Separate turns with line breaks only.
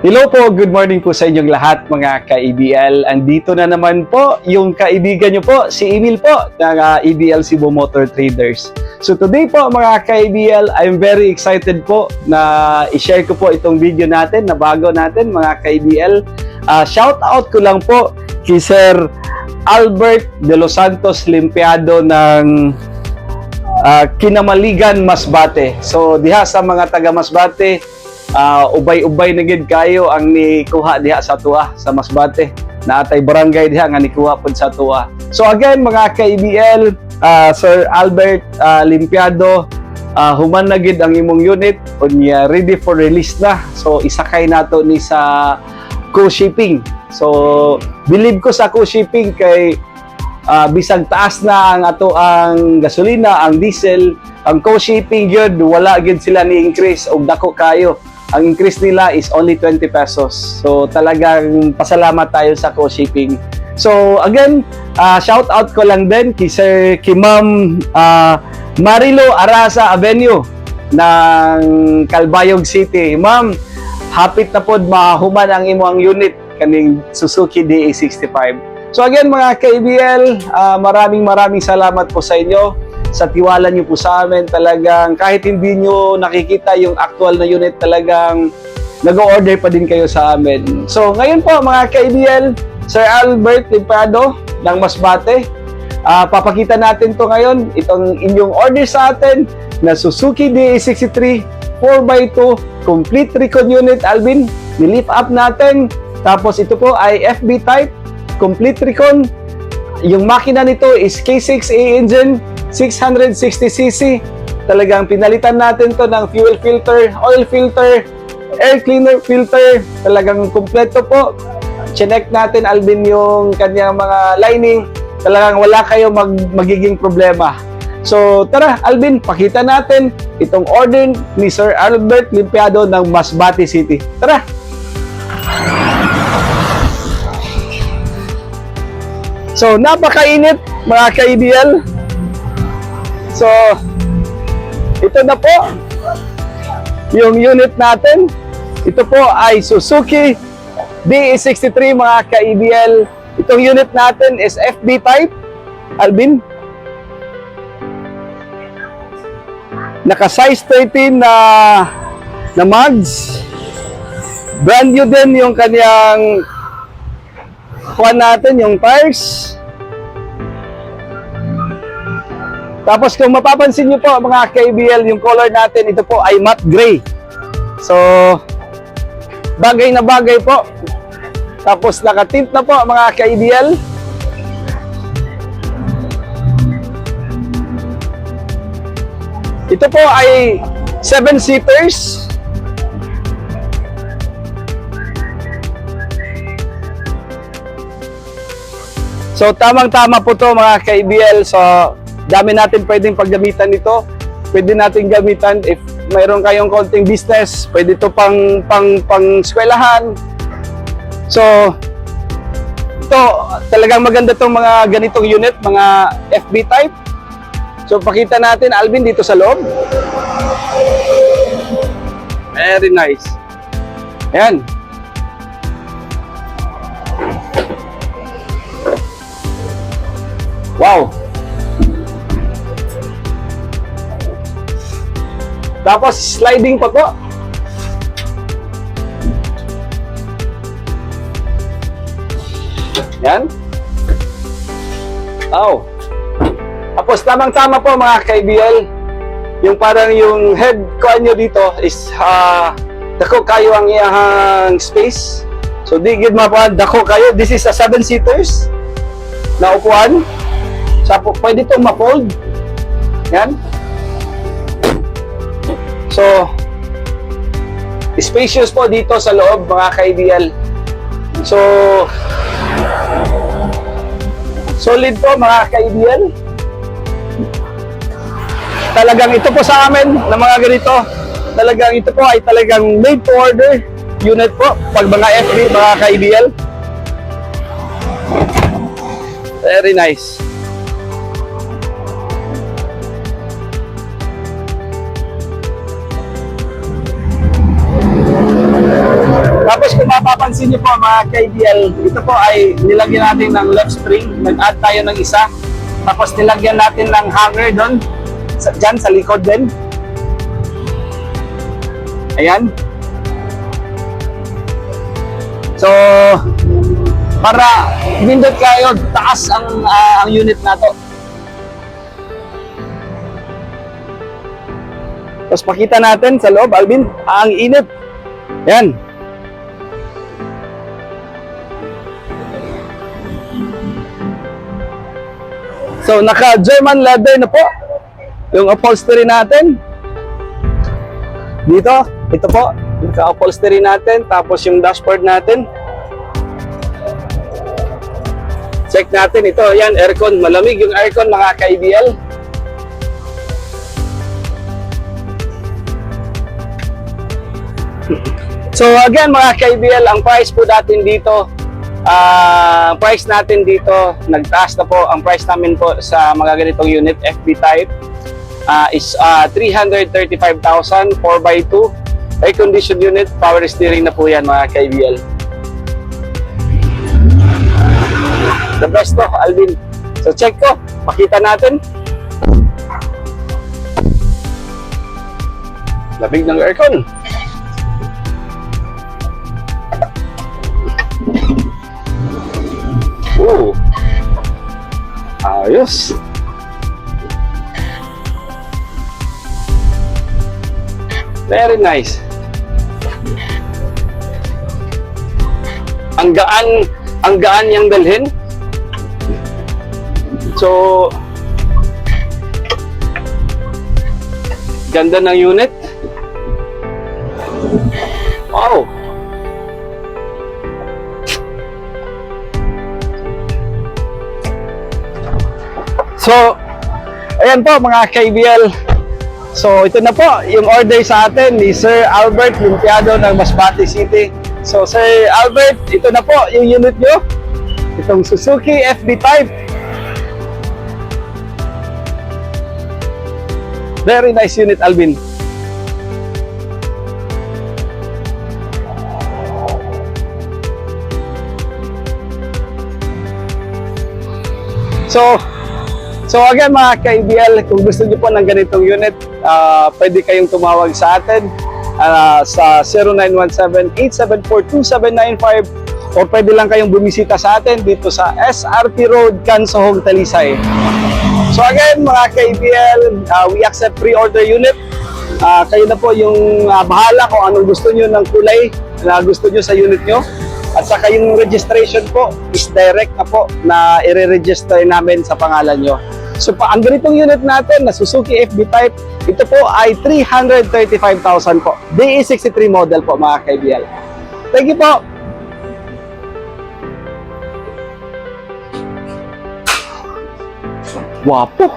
Hello po, good morning po sa inyong lahat mga ka-EBL. Andito na naman po yung kaibigan nyo po, si Emil po ng EBL Cebu Motor Traders. So today po mga ka-EBL, I'm very excited po na i-share ko po itong video natin na bago natin mga ka-EBL. Shout out ko lang po kay Sir Albert de los Santos Limpiado ng Kinamaligan, Masbate. So diha sa mga taga Masbate, ubay-ubay na gid kayo ang nikuha diha sa tuwa sa Masbate. Naatay barangay diha nga nikuha pud sa tuwa. So again mga ka-EBL, Sir Albert Limpiado, human na gid ang imong unit unya ready for release na. So isakay nato ni sa co-shipping. So believe ko sa co-shipping kay bisag taas na ang ato ang gasolina, ang diesel, ang co-shipping gyud wala gid sila ni increase og dako kayo. Ang increase nila is only 20 pesos. So talagang pasalamat tayo sa co-shipping. So again, shout out ko lang din kay Ma'am Marilo Arasa Avenue ng Calbayog City. Ma'am, hapit na pod mahuman ang imong unit kaning Suzuki DA65. So again mga ka-EBL, maraming salamat po sa inyo sa tiwala niyo po sa amin. Talagang kahit hindi niyo nakikita yung actual na unit, talagang nag-order pa din kayo sa amin. So ngayon po mga ka-EBL, Sir Albert Limpiado ng Masbate, papakita natin to ngayon, itong inyong order sa atin na Suzuki DA63 4x2 complete recon unit. Alvin, nilift up natin. Tapos ito po ay FB type complete recon. Yung makina nito is K6A engine, 660cc. Talagang pinalitan natin to ng fuel filter, oil filter, air cleaner filter. Talagang kumpleto po. Chinek natin Alvin yung kanyang mga lining. Talagang wala kayo magiging problema. So tara Alvin, pakita natin itong order ni Sir Albert Limpiado ng Masbate City. Tara! So napakainit mga ka-EBL. So ito na po yung unit natin. Ito po ay Suzuki DA63 mga ka-EBL. Itong unit natin is FB type. Alvin, naka size 13 na mags. Brand new din yung kanyang kuha natin, yung tires. Tapos kung mapapansin nyo po mga ka-EBL, yung color natin, ito po ay matte gray. So bagay na bagay po. Tapos naka-tint na po mga ka-EBL. Ito po ay 7-seaters. So tamang-tama po to mga ka-EBL. So dami natin pwedeng paggamitan nito. Pwede natin gamitan if mayroon kayong konting business, pwede to pang eskwelahan. So ito talagang maganda tong mga ganitong unit, mga FB type. So pakita natin Alvin dito sa loob. Very nice. Ayan. Wow. Tapos sliding pa po. Yan. Oh. Tapos tamang-tama po mga ka-EBL. Yung parang yung head ko nyo dito is dako kayo ang iyang space. So di gid mapuan dako kayo. This is a 7-seaters na upuan. So pwede itong ma-fold. Yan. So spacious po dito sa loob mga ka-EBL. So solid po mga ka-EBL. Talagang ito po sa amin na mga ganito. Talagang ito po ay talagang made to order unit po pag mga FB mga ka-EBL. Very nice. Tapos kung mapapansin niyo po mga KBL, ito po ay nilagyan natin ng left spring. Nag-add tayo ng isa. Tapos nilagyan natin ng hanger doon. Dyan sa likod din. Ayan. So, para pindot kayo, taas ang unit na to. Tapos pakita natin sa loob, Alvin, ang init. Yan. So, naka-German leather na po yung upholstery natin. Dito, ito po, naka-upholstery natin. Tapos yung dashboard natin. Check natin ito. Yan, aircon. Malamig yung aircon mga ka-IBL. So again mga ka-IBL, ang price po natin dito, nagtaas na po ang price namin po sa mga ganitong unit FB type is 335,000 4x2 air conditioned unit, power steering na po yan mga ka-IBL. The best to, Alvin. So check ko, pakita natin. Labig ng aircon. Oh, ayos. Very nice. Ang gaan niyang dalhin. So, ganda ng unit. Wow. So, ayan po mga KBL. So, ito na po yung order sa atin ni Sir Albert Lumpiado ng Masbate City. So, Sir Albert, ito na po yung unit nyo. Itong Suzuki FB Type. Very nice unit, Alvin. So again mga ka-IBL, kung gusto niyo po ng ganitong unit, pwede kayong tumawag sa atin sa 0917-874-2795 o pwede lang kayong bumisita sa atin dito sa SRT Road, Cansohog, Talisay. So again mga ka-IBL, we accept pre-order unit. Kayo na po yung bahala kung anong gusto nyo ng kulay na gusto nyo sa unit nyo. At saka yung registration po is direct na po na i-register namin sa pangalan nyo. So ang ganitong unit natin na Suzuki FB Type, ito po ay 335,000 po. DE63 model po mga ka-IBL. Thank you po. Wapo.